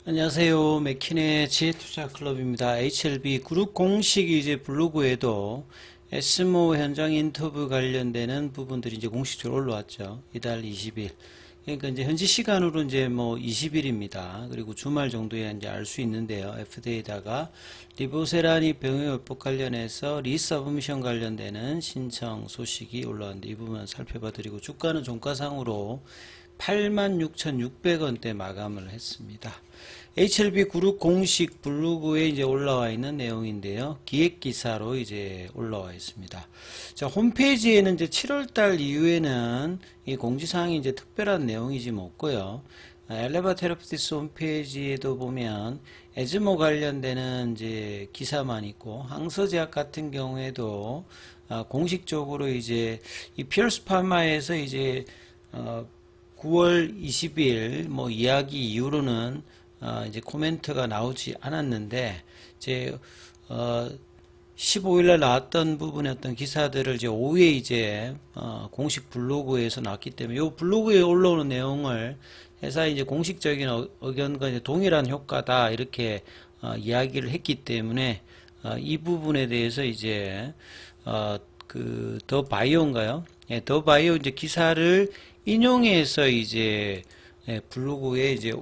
안녕하세요. 맥킨의 지혜투자클럽입니다. HLB 그룹 공식 이제 블로그에도 에스모 현장 인터뷰 관련되는 부분들이 이제 공식적으로 올라왔죠. 이달 20일. 그러니까 이제 현지 시간으로 이제 뭐 20일입니다. 그리고 주말 정도에 이제 알 수 있는데요. FDA에다가 리보세라니 병역요법 관련해서 리서브미션 관련되는 신청 소식이 올라왔는데 이 부분 살펴봐 드리고 주가는 종가상으로 86,600원대 마감을 했습니다. HLB 그룹 공식 블로그에 이제 올라와 있는 내용인데요. 기획 기사로 이제 올라와 있습니다. 자, 홈페이지에는 이제 7월달 이후에는 이 공지사항이 이제 특별한 내용이지 뭐 없고요. 엘레바 테라피티스 홈페이지에도 보면 에즈모 관련되는 이제 기사만 있고 항서제약 같은 경우에도 공식적으로 이제 이 피어스 파마에서 이제 9월 20일 뭐 이야기 이후로는 이제 코멘트가 나오지 않았는데 이제 15일날 나왔던 부분의 어떤 기사들을 이제 오후에 이제 공식 블로그에서 나왔기 때문에 이 블로그에 올라오는 내용을 회사의 이제 공식적인 의견과 이제 동일한 효과다 이렇게 이야기를 했기 때문에 이 부분에 대해서 이제 그 더 바이오인가요? 예, 더 바이오 이제 기사를 인용해서 이제 블로그에 이제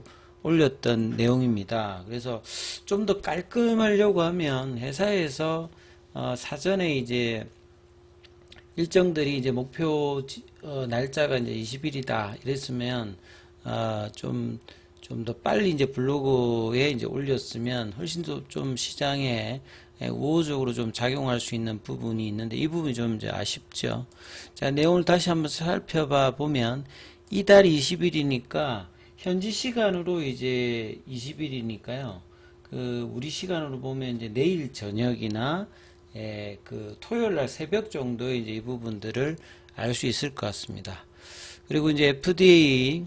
올렸던 내용입니다. 그래서 좀 더 깔끔하려고 하면 회사에서 사전에 이제 일정들이 이제 목표 날짜가 이제 20일이다 이랬으면 좀 더 빨리 이제 블로그에 이제 올렸으면 훨씬 더 좀 시장에 우호적으로 좀 작용할 수 있는 부분이 있는데 이 부분이 좀 이제 아쉽죠. 자, 내용을 다시 한번 살펴봐 보면 이달 20일이니까 현지 시간으로 이제 20일이니까요. 그 우리 시간으로 보면 이제 내일 저녁이나 그 토요일 날 새벽 정도에 이제 이 부분들을 알 수 있을 것 같습니다. 그리고 이제 FDA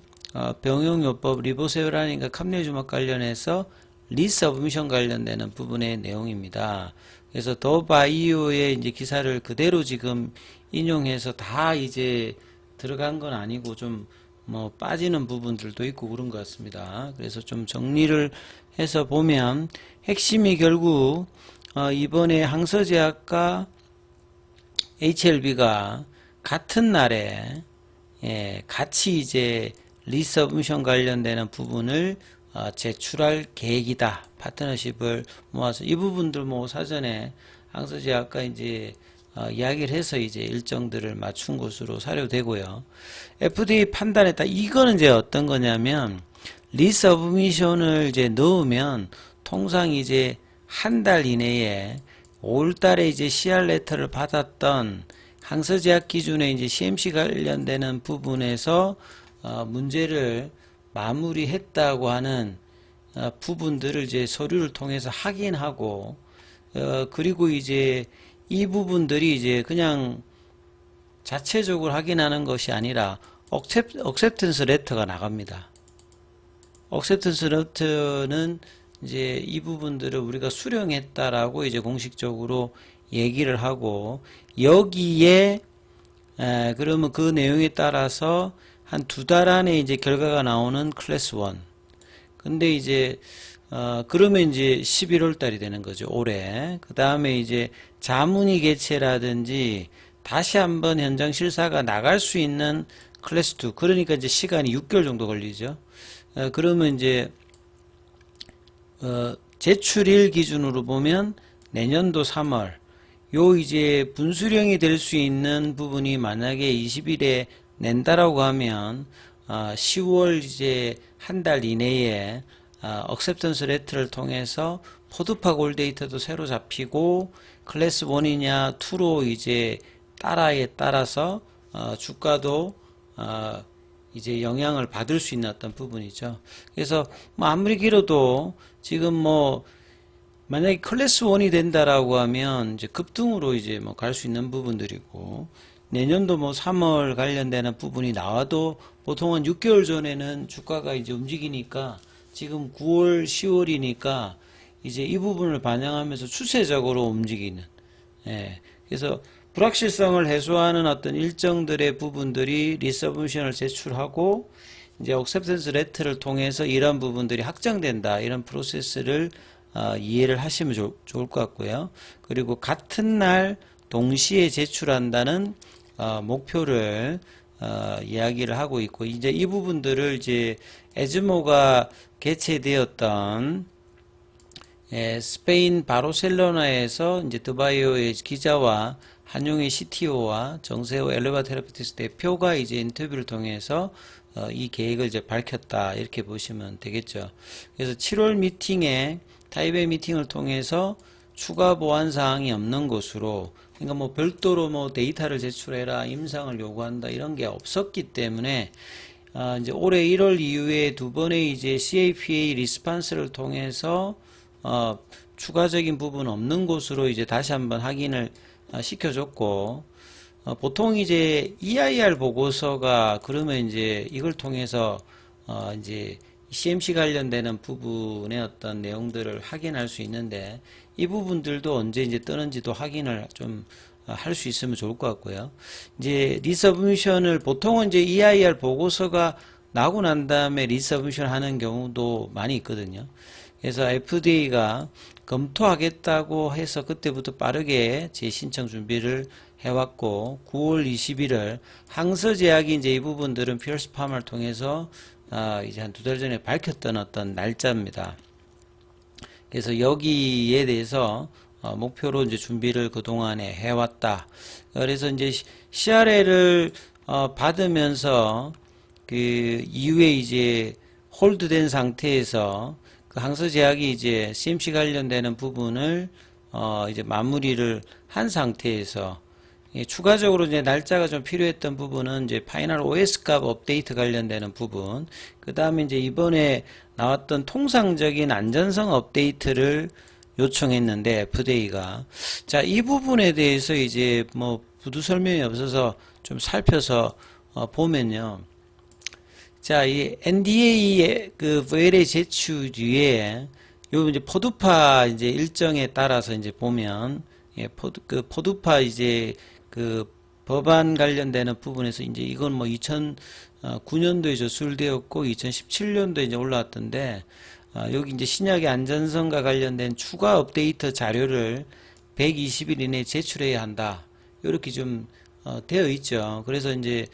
병용요법 리보세라닌과 캄네주막 관련해서 리서브미션 관련되는 부분의 내용입니다. 그래서 더 바이오의 이제 기사를 그대로 지금 인용해서 다 이제 들어간 건 아니고 좀 뭐 빠지는 부분들도 있고 그런 것 같습니다. 그래서 좀 정리를 해서 보면 핵심이 결국 이번에 항서제약과 HLB가 같은 날에 같이 이제 리서브미션 관련되는 부분을 제출할 계획이다. 파트너십을 모아서 이 부분들 뭐 사전에 항서제약과 이제 이야기를 해서 이제 일정들을 맞춘 것으로 사료되고요. FDA 판단했다. 이거는 이제 어떤 거냐면 리서브미션을 이제 넣으면 통상 이제 한 달 이내에 5월달에 이제 CR 레터를 받았던 항서제약 기준에 이제 CMC 관련되는 부분에서 문제를 마무리했다고 하는 부분들을 이제 서류를 통해서 확인하고 그리고 이제 이 부분들이 이제 그냥 자체적으로 확인하는 것이 아니라 억셉턴스 레터가 나갑니다. 억셉턴스 레터는 이제 이 부분들을 우리가 수령했다라고 이제 공식적으로 얘기를 하고 여기에 그러면 그 내용에 따라서 한 2달 안에 이제 결과가 나오는 클래스 1. 근데 이제 그러면 이제 11월 달이 되는 거죠. 올해. 그 다음에 이제 자문위 개최라든지 다시 한번 현장 실사가 나갈 수 있는 클래스 2. 그러니까 이제 시간이 6개월 정도 걸리죠. 그러면 이제 제출일 기준으로 보면 내년도 3월. 요 이제 분수령이 될 수 있는 부분이 만약에 20일에 낸다라고 하면 10월 이제 한 달 이내에 억셉턴스 레터를 통해서 포드파 골 데이터도 새로 잡히고 클래스 1이냐 2로 이제 따라에 따라서 주가도 이제 영향을 받을 수 있는 어떤 부분이죠. 그래서 뭐 아무리 길어도 지금 뭐 만약에 클래스 1이 된다라고 하면 이제 급등으로 이제 뭐 갈 수 있는 부분들이고 내년도 뭐 3월 관련되는 부분이 나와도 보통은 6개월 전에는 주가가 이제 움직이니까 지금 9월, 10월이니까 이제 이 부분을 반영하면서 추세적으로 움직이는 그래서 불확실성을 해소하는 어떤 일정들의 부분들이 리서브미션을 제출하고 이제 acceptance letter를 통해서 이런 부분들이 확정된다. 이런 프로세스를 이해를 하시면 좋을 것 같고요. 그리고 같은 날 동시에 제출한다는 목표를 이야기를 하고 있고, 이제 이 부분들을 이제 에즈모가 개최되었던 스페인 바르셀로나에서 이제 드바이오의 기자와 한용의 CTO와 정세호 엘레바 테라피티스 대표가 이제 인터뷰를 통해서 이 계획을 이제 밝혔다, 이렇게 보시면 되겠죠. 그래서 7월 미팅에 타이베이 미팅을 통해서 추가 보완 사항이 없는 것으로, 그러니까 뭐 별도로 뭐 데이터를 제출해라, 임상을 요구한다, 이런 게 없었기 때문에 이제 올해 1월 이후에 두 번의 이제 CAPA 리스판스를 통해서 추가적인 부분 없는 것으로 이제 다시 한번 확인을 시켜줬고, 보통 이제 EIR 보고서가 그러면 이제 이걸 통해서 이제 CMC 관련되는 부분의 어떤 내용들을 확인할 수 있는데, 이 부분들도 언제 이제 뜨는지도 확인을 좀 할 수 있으면 좋을 것 같고요. 이제 리서브미션을 보통은 이제 EIR 보고서가 나고 난 다음에 리서브미션 하는 경우도 많이 있거든요. 그래서 FDA가 검토하겠다고 해서 그때부터 빠르게 재신청 준비를 해왔고, 9월 21일 항서 제약이 이제 이 부분들은 피어스 팜을 통해서 이제 한 두 달 전에 밝혔던 어떤 날짜입니다. 그래서 여기에 대해서 목표로 이제 준비를 그동안에 해왔다. 그래서 이제 CRL을 받으면서 그 이후에 이제 홀드된 상태에서 그 항서 제약이 이제 CMC 관련되는 부분을 이제 마무리를 한 상태에서, 추가적으로 이제 날짜가 좀 필요했던 부분은 이제 파이널 OS 값 업데이트 관련되는 부분, 그 다음에 이제 이번에 나왔던 통상적인 안전성 업데이트를 요청했는데 FDA가, 자, 이 부분에 대해서 이제 뭐 부두 설명이 없어서 좀 살펴서 보면요. 자, 이 NDA의 그 VLA 제출 뒤에 요 이제 포두파 이제 일정에 따라서 이제 보면, 그 포두파 이제 그 법안 관련되는 부분에서 이제 이건 뭐 2009년도에 저술되었고 2017년도에 이제 올라왔던데, 여기 이제 신약의 안전성과 관련된 추가 업데이트 자료를 120일 이내에 제출해야 한다, 이렇게 좀 되어 있죠. 그래서 이제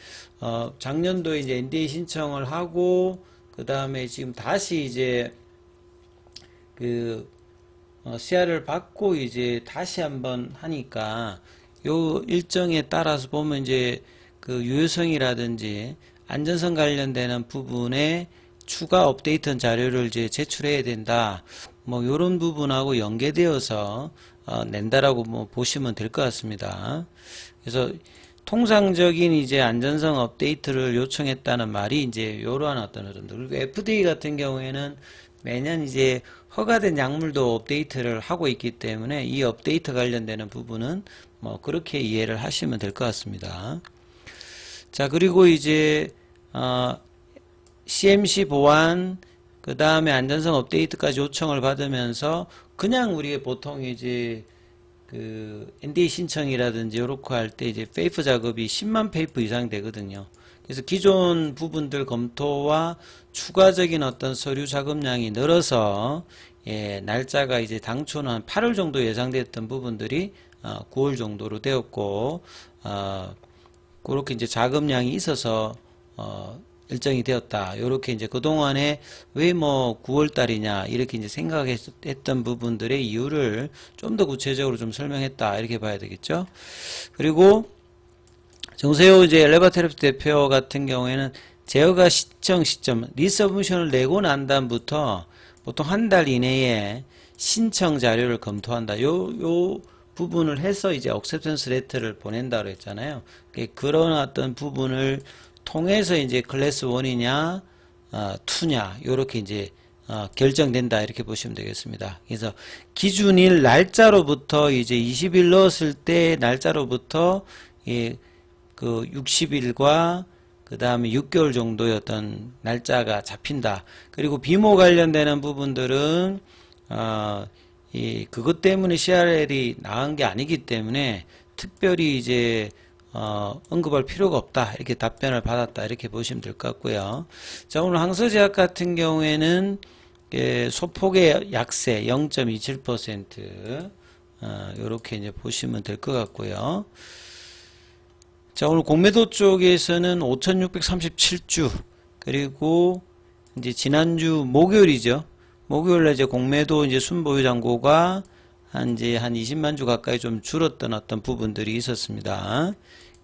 작년도에 이제 NDA 신청을 하고, 그 다음에 지금 다시 이제 그 CR을 받고 이제 다시 한번 하니까, 요 일정에 따라서 보면 이제 그 유효성이라든지 안전성 관련되는 부분에 추가 업데이트 자료를 이제 제출해야 된다, 뭐 요런 부분하고 연계되어서 낸다라고 뭐 보시면 될 것 같습니다. 그래서 통상적인 이제 안전성 업데이트를 요청했다는 말이 이제 요러한 어떤 흐름들. 그리고 FDA 같은 경우에는 매년 이제 허가된 약물도 업데이트를 하고 있기 때문에 이 업데이트 관련되는 부분은 뭐 그렇게 이해를 하시면 될 것 같습니다. 자, 그리고 이제 CMC 보완, 그 다음에 안전성 업데이트까지 요청을 받으면서 그냥 우리가 보통 이제 그 NDA 신청이라든지 요렇게 할 때 이제 페이퍼 작업이 10만 페이퍼 이상 되거든요. 그래서 기존 부분들 검토와 추가적인 어떤 서류 작업량이 늘어서 날짜가 이제 당초는 한 8월 정도 예상됐던 부분들이 9월 정도로 되었고, 그렇게 이제 작업량이 있어서 일정이 되었다. 요렇게 이제 그동안에 왜 뭐 9월 달이냐 이렇게 이제 생각했던 부분들의 이유를 좀 더 구체적으로 좀 설명했다, 이렇게 봐야 되겠죠. 그리고 정세호 이제 엘레바 테라피 대표 같은 경우에는 제어가 신청 시점, 리서브미션을 내고 난 다음부터 보통 한 달 이내에 신청 자료를 검토한다. 요 부분을 해서 이제 억셉턴스 레터를 보낸다고 했잖아요. 그런 어떤 부분을 통해서 이제 클래스 1이냐, 2냐, 요렇게 이제 결정된다, 이렇게 보시면 되겠습니다. 그래서 기준일 날짜로부터 이제 20일 넣었을 때 날짜로부터 그 60일과 그 다음에 6개월 정도의 어떤 날짜가 잡힌다. 그리고 비모 관련되는 부분들은 그것 때문에 CRL이 나간 게 아니기 때문에 특별히 이제 언급할 필요가 없다. 이렇게 답변을 받았다. 이렇게 보시면 될 것 같고요. 자, 오늘 항서제약 같은 경우에는 소폭의 약세 0.27%, 요렇게 이제 보시면 될 것 같고요. 자, 오늘 공매도 쪽에서는 5,637주, 그리고 이제 지난주 목요일이죠. 목요일날 이제 공매도 이제 순보유 잔고가 한 20만 주 가까이 좀 줄었던 어떤 부분들이 있었습니다.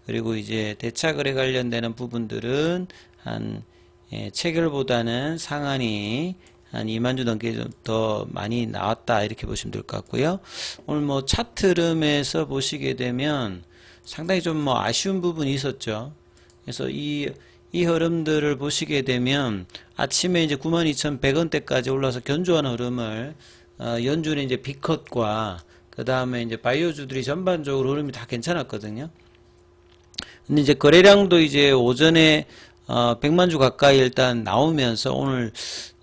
그리고 이제 대차거래 관련되는 부분들은 체결보다는 상한이 한 2만 주 넘게 좀 더 많이 나왔다. 이렇게 보시면 될 것 같고요. 오늘 뭐 차트 흐름에서 보시게 되면 상당히 좀 뭐 아쉬운 부분이 있었죠. 그래서 이 흐름들을 보시게 되면 아침에 이제 92,100원대까지 올라서 견조한 흐름을 연준의 이제 비컷과 그 다음에 이제 바이오주들이 전반적으로 흐름이 다 괜찮았거든요. 근데 이제 거래량도 이제 오전에 100만 주 가까이 일단 나오면서 오늘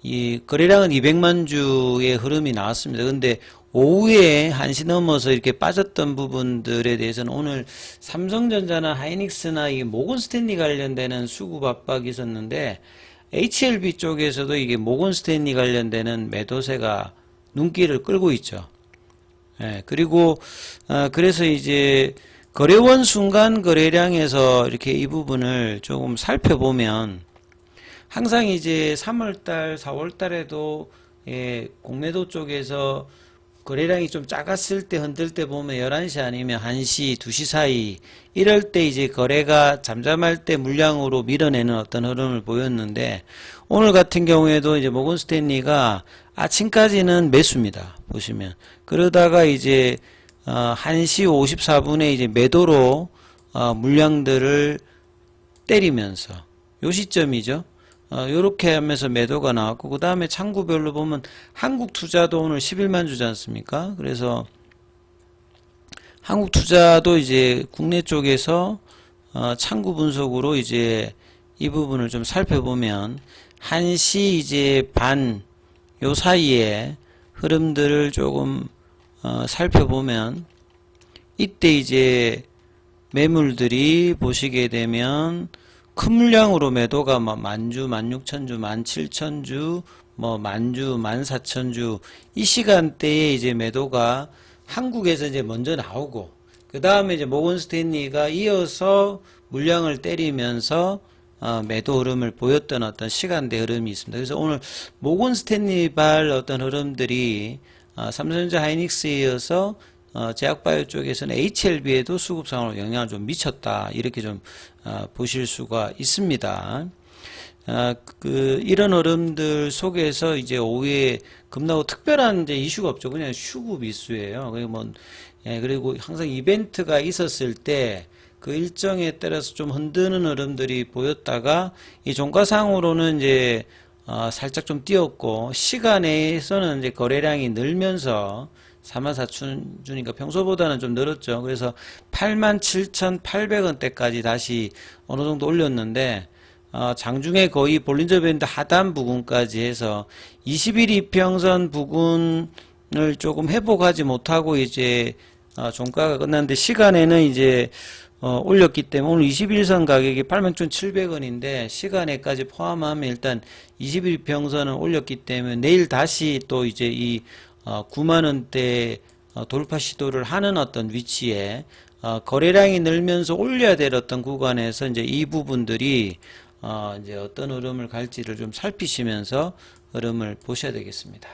이 거래량은 200만 주의 흐름이 나왔습니다. 근데 오후에 1시 넘어서 이렇게 빠졌던 부분들에 대해서는 오늘 삼성전자나 하이닉스나 이 모건 스탠리 관련되는 수급 압박이 있었는데 HLB 쪽에서도 이게 모건 스탠리 관련되는 매도세가 눈길을 끌고 있죠. 예, 그리고 그래서 이제 거래원 순간 거래량에서 이렇게 이 부분을 조금 살펴보면 항상 이제 3월달, 4월달에도 공매도 쪽에서 거래량이 좀 작았을 때 흔들 때 보면 11시 아니면 1시, 2시 사이 이럴 때 이제 거래가 잠잠할 때 물량으로 밀어내는 어떤 흐름을 보였는데 오늘 같은 경우에도 이제 모건 스탠리가 아침까지는 매수입니다. 보시면 그러다가 이제 1시 54분에 이제 매도로 물량들을 때리면서 요 시점이죠. 요렇게 하면서 매도가 나왔고 그 다음에 창구별로 보면 한국투자도 오늘 11만 주지 않습니까? 그래서 한국투자도 이제 국내 쪽에서 창구 분석으로 이제 이 부분을 좀 살펴보면 1시 이제 반 요 사이에 흐름들을 조금 살펴보면 이때 이제 매물들이 보시게 되면 큰 물량으로 매도가 뭐 만주, 16,000주, 17,000주, 뭐 만주, 14,000주 이 시간대에 이제 매도가 한국에서 이제 먼저 나오고 그 다음에 이제 모건 스탠리가 이어서 물량을 때리면서 매도 흐름을 보였던 어떤 시간대 흐름이 있습니다. 그래서 오늘 모건 스탠리발 어떤 흐름들이 삼성전자 하이닉스에 이어서 제약바이오 쪽에서는 HLB에도 수급상으로 영향을 좀 미쳤다. 이렇게 좀 보실 수가 있습니다. 이런 흐름들 속에서 이제 오후에 급락하고 특별한 이제 이슈가 없죠. 그냥 수급 이슈예요. 그리고 항상 이벤트가 있었을 때 그 일정에 따라서 좀 흔드는 흐름들이 보였다가 이 종가상으로는 이제 살짝 좀 뛰었고 시간에서는 이제 거래량이 늘면서 44,000주니까 평소보다는 좀 늘었죠. 그래서 87,800원대까지 다시 어느 정도 올렸는데 장중에 거의 볼린저 밴드 하단 부근까지 해서 21 이평선 부근을 조금 회복하지 못하고 이제 종가가 끝났는데 시간에는 이제 올렸기 때문에 오늘 21선 가격이 86,700원인데 시간에까지 포함하면 일단 21평선은 올렸기 때문에 내일 다시 또 이제 이 9만원대 돌파 시도를 하는 어떤 위치에 거래량이 늘면서 올려야 될 어떤 구간에서 이제 이 부분들이 이제 어떤 흐름을 갈지를 좀 살피시면서 흐름을 보셔야 되겠습니다.